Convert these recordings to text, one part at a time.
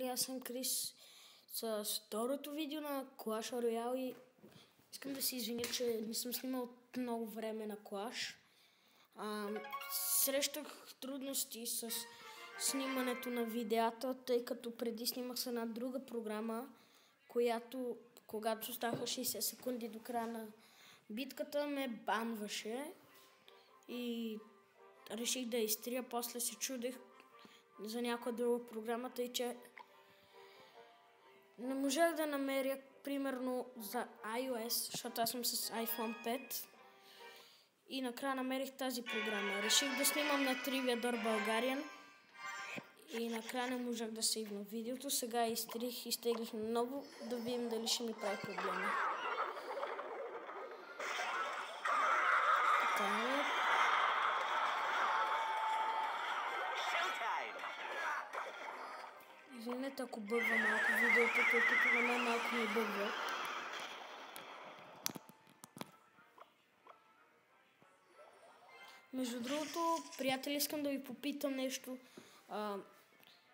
Аз съм Крис с второто видео на Clash Royale и искам да се извиня, че не съм снимал от много време на Clash. Срещах трудности с снимането на видеята, тъй като преди снимах с една друга програма, която когато оставаха 60 секунди до края на битката ме банваше и реших да изтрия. После се чудех за някоя друга програма, тъй че не можах да намеря, примерно за iOS, защото аз съм с iPhone 5 и накрая намерих тази програма. Реших да снимам на Triviador Bulgarian и накрая не можах да сейвна видеото. Сега изтрих, изтеглих наново, да видим дали ще ми прави проблеми. Така е. Извинете, ако бъгва малко видеото, тъй като на мен малко ми бъгва. Между другото, приятели, искам да ви попитам нещо.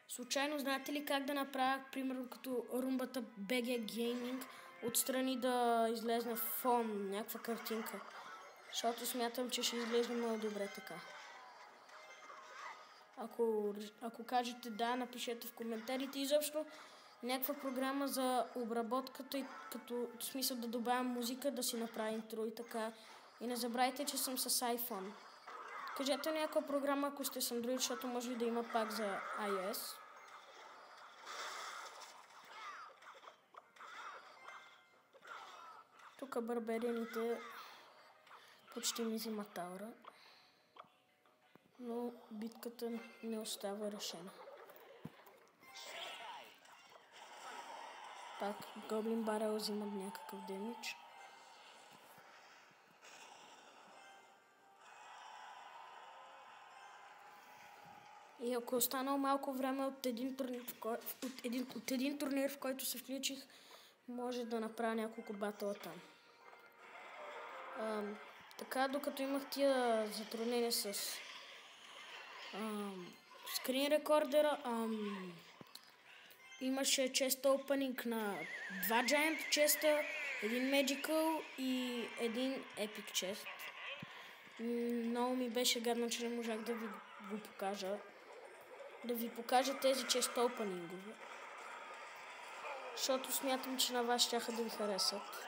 Случайно знаете ли как да направя, примерно като румбата BG Gaming, отстрани да излезне фон, някаква картинка? Защото смятам, че ще изглежда много добре така. Ако кажете да, напишете в коментарите. Изобщо някаква програма за обработката, и като в смисъл да добавям музика, да си направя интро и така. И не забравяйте, че съм с iPhone. Кажете някаква програма, ако сте с Android, защото може ли да има пак за iOS. Тук барберините почти ми взимат аура. Но битката не остава решена. Пак Гоблин Барел взимат някакъв демидж. И ако останал малко време от един турнир, в който се включих, може да направя няколко батъла там. Така, докато имах тия затруднения с скрин рекордера, имаше чест опенинг на 2 Giant честа, един Magical и един Epic чест. Много ми беше гадно, че не можах да ви го покажа. Да ви покажа тези чест опенингове. Защото смятам, че на вас щяха да ви харесат.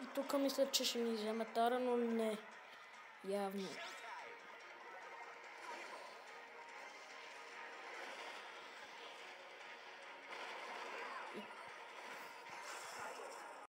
И тук мисля, че ще ми вземе тара, но не. Явно.